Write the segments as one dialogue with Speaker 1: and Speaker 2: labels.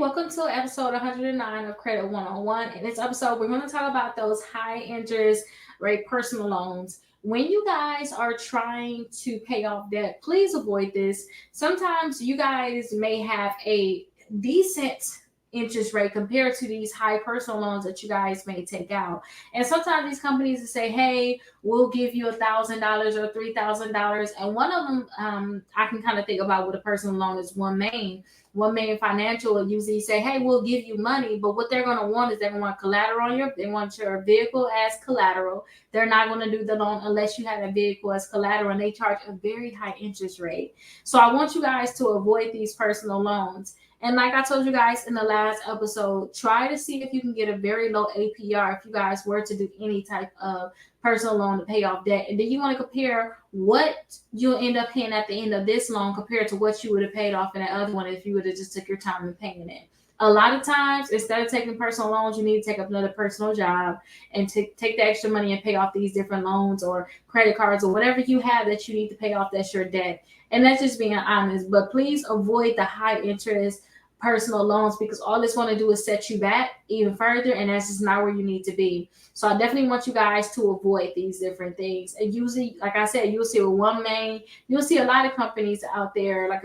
Speaker 1: welcome to episode 109 of Credit 101. In this episode, we're going to talk about those high interest rate personal loans. When you guys are trying to pay off debt, please avoid this. Sometimes you guys may have a decent interest rate compared to these high personal loans that you guys may take out. And sometimes these companies will say, hey, we'll give you $1,000 or $3,000. And one of them I can kind of think about with a personal loan is one main financial will usually say, hey, we'll give you money, but what they're going to want is they're going to want collateral they want your vehicle as collateral. They're not going to do the loan unless you have a vehicle as collateral, and they charge a very high interest rate. So I want you guys to avoid these personal loans. And like I told you guys in the last episode, try to see if you can get a very low APR if you guys were to do any type of personal loan to pay off debt. And then you want to compare what you'll end up paying at the end of this loan compared to what you would have paid off in that other one if you would have just took your time in paying it. A lot of times, instead of taking personal loans, you need to take up another personal job and take the extra money and pay off these different loans or credit cards or whatever you have that you need to pay off that's your debt. And that's just being honest. But please avoid the high interest personal loans because all it's going to do is set you back even further, and that's just not where you need to be. So I definitely want you guys to avoid these different things. And usually, like I said, you'll see you'll see a lot of companies out there. Like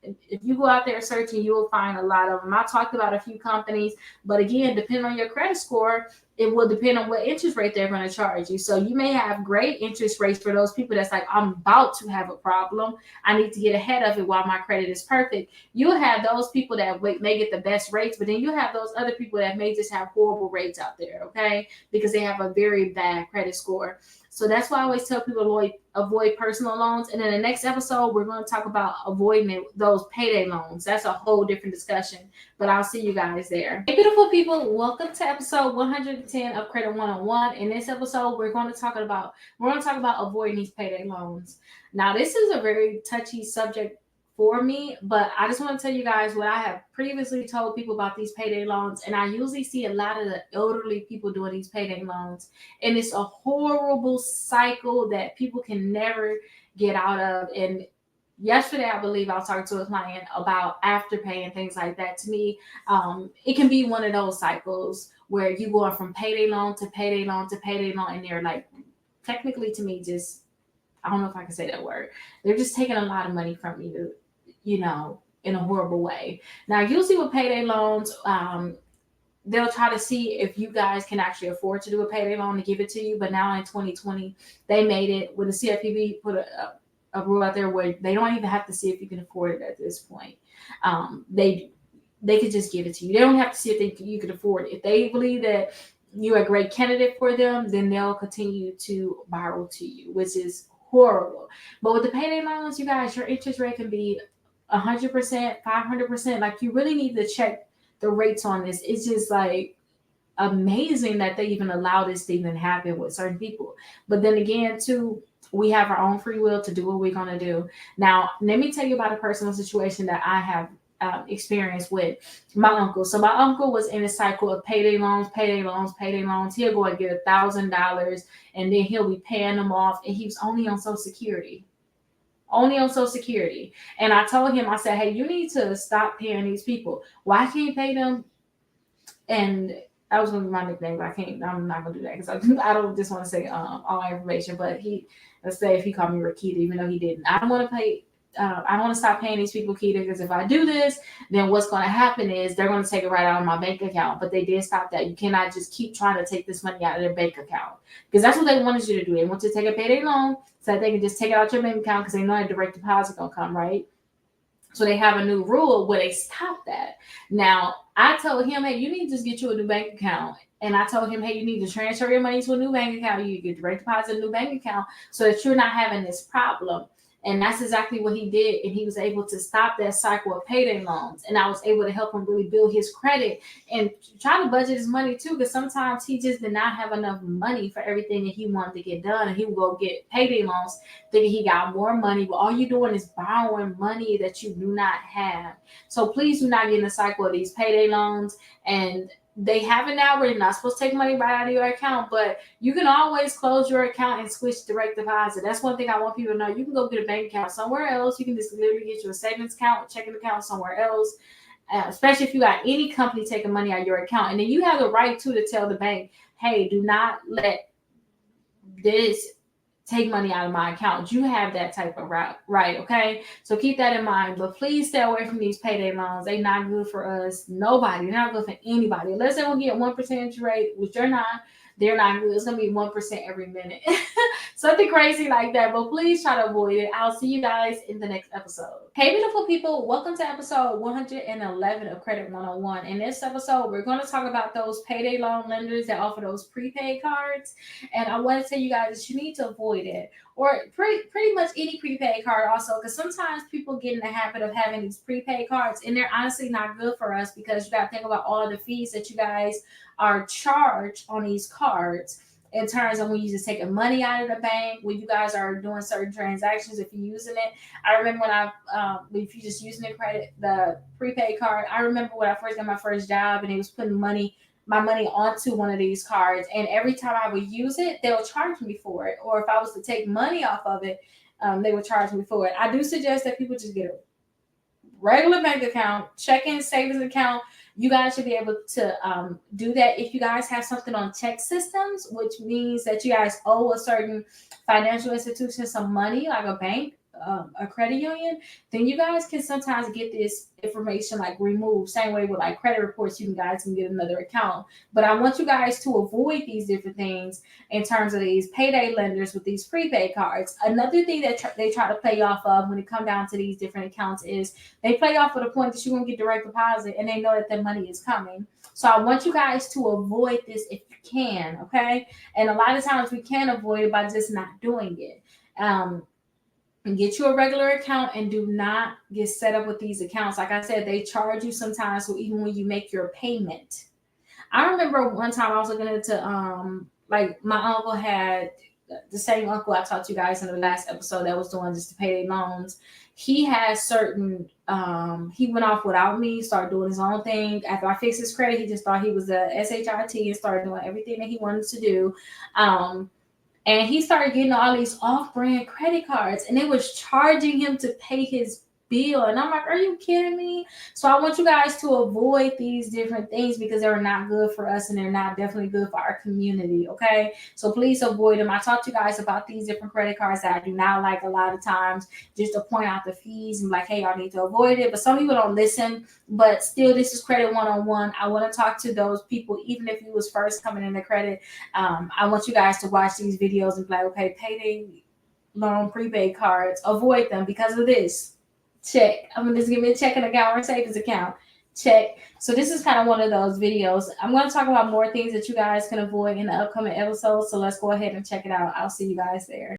Speaker 1: if you go out there searching, you will find a lot of them. I talked about a few companies, but again, depending on your credit score, it will depend on what interest rate they're going to charge you. So you may have great interest rates for those people that's like, I'm about to have a problem. I need to get ahead of it while my credit is perfect. You'll have those people that may get the best rates, but then you have those other people that may just have horrible rates out there, okay? Because they have a very bad credit score. So that's why I always tell people to avoid personal loans. And in the next episode, we're going to talk about avoiding those payday loans. That's a whole different discussion, but I'll see you guys there. Hey, beautiful people, welcome to episode 110 of Credit 101. In this episode, we're going to talk about avoiding these payday loans. Now, this is a very touchy subject for me, but I just want to tell you guys what I have previously told people about these payday loans. And I usually see a lot of the elderly people doing these payday loans, and it's a horrible cycle that people can never get out of. And yesterday, I believe I was talking to a client about afterpay and things like that. To me, it can be one of those cycles where you go from payday loan to payday loan to payday loan, and they're like, technically to me, just, I don't know if I can say that word. They're just taking a lot of money from you, in a horrible way. Now, usually with payday loans, they'll try to see if you guys can actually afford to do a payday loan to give it to you. But now in 2020, they made it with the CFPB put a rule out there where they don't even have to see if you can afford it at this point. They could just give it to you. They don't have to see if you could afford it. If they believe that you're a great candidate for them, then they'll continue to borrow to you, which is horrible. But with the payday loans, you guys, your interest rate can be 100%, 500%. Like, you really need to check the rates on this. It's just like amazing that they even allow this to even happen with certain people. But then again, too, we have our own free will to do what we're going to do. Now, let me tell you about a personal situation that I have experience with my uncle. So my uncle was in a cycle of payday loans. He'll go and get $1,000, and then he'll be paying them off, and he was only on Social Security. And I told him, I said, hey, you need to stop paying these people. Why can't you pay them? And I was going to be my nickname, but I'm not going to do that because I don't just want to say all my information. But let's say if he called me Rickita, even though he didn't, I don't want to stop paying these people, Keita, because if I do this, then what's going to happen is they're going to take it right out of my bank account. But they did stop that. You cannot just keep trying to take this money out of their bank account, because that's what they wanted you to do. They want you to take a payday loan so that they can just take it out your bank account because they know that direct deposit going to come, right? So they have a new rule where they stop that. Now, I told him, hey, you need to just get you a new bank account. And I told him, hey, you need to transfer your money to a new bank account. You get direct deposit a new bank account so that you're not having this problem. And that's exactly what he did. And he was able to stop that cycle of payday loans. And I was able to help him really build his credit and try to budget his money too, because sometimes he just did not have enough money for everything that he wanted to get done. And he would go get payday loans thinking he got more money, but all you're doing is borrowing money that you do not have. So please do not get in the cycle of these payday loans. And they have it now where you're not supposed to take money right out of your account, but you can always close your account and switch direct deposit. That's one thing I want people to know. You can go get a bank account somewhere else. You can just literally get your savings account, checking account somewhere else. especially if you got any company taking money out of your account. And then you have the right to tell the bank, hey, do not let this take money out of my account. You have that type of right, okay? So keep that in mind. But please stay away from these payday loans. They're not good for us. Nobody. They're not good for anybody. Unless they will get 1% rate, which they're not good. It's gonna be 1% every minute. Something crazy like that. But please try to avoid it. I'll see you guys in the next episode. Hey, beautiful people, welcome to episode 111 of Credit 101. In this episode, we're going to talk about those payday loan lenders that offer those prepaid cards. And I want to tell you guys that you need to avoid it, or pretty much any prepaid card also, because sometimes people get in the habit of having these prepaid cards, and they're honestly not good for us, because you got to think about all the fees that you guys are charged on these cards in terms of when you just taking money out of the bank, when you guys are doing certain transactions, if you're using it. I remember when if you're just using the prepaid card, I remember when I first got my first job and they was putting my money onto one of these cards, and every time I would use it, they'll charge me for it. Or if I was to take money off of it, they would charge me for it. I do suggest that people just get a regular bank account, checking savings account. You guys should be able to do that if you guys have something on check systems, which means that you guys owe a certain financial institution some money, like a bank, a credit union. Then you guys can sometimes get this information like removed. Same way with like credit reports, you guys can get another account. But I want you guys to avoid these different things in terms of these payday lenders with these prepaid cards. Another thing that they try to play off of when it comes down to these different accounts is they play off of the point that you're going to get direct deposit, and they know that their money is coming. So I want you guys to avoid this if you can, okay? And a lot of times we can avoid it by just not doing it. Get you a regular account and do not get set up with these accounts. Like I said, they charge you sometimes, so even when you make your payment. I remember one time I was looking into like my uncle had the same uncle I talked to you guys in the last episode that was doing just the payday loans. He has certain he went off without me, started doing his own thing. After I fixed his credit, he just thought he was a SHIT and started doing everything that he wanted to do. And he started getting all these off-brand credit cards, and it was charging him to pay his bill. And I'm like, are you kidding me? So I want you guys to avoid these different things because they're not good for us, and they're not definitely good for our community, okay? So please avoid them. I talked to you guys about these different credit cards that I do not like a lot of times, just to point out the fees and like, hey, y'all need to avoid it. But some people don't listen. But still, this is Credit 101. I want to talk to those people, even if you was first coming into credit. I want you guys to watch these videos and be like, okay, payday loan prepaid cards, avoid them because of this. Check. I'm gonna just give me a checking account or savings account. Check. So this is kind of one of those videos. I'm going to talk about more things that you guys can avoid in the upcoming episodes. So let's go ahead and check it out. I'll see you guys there.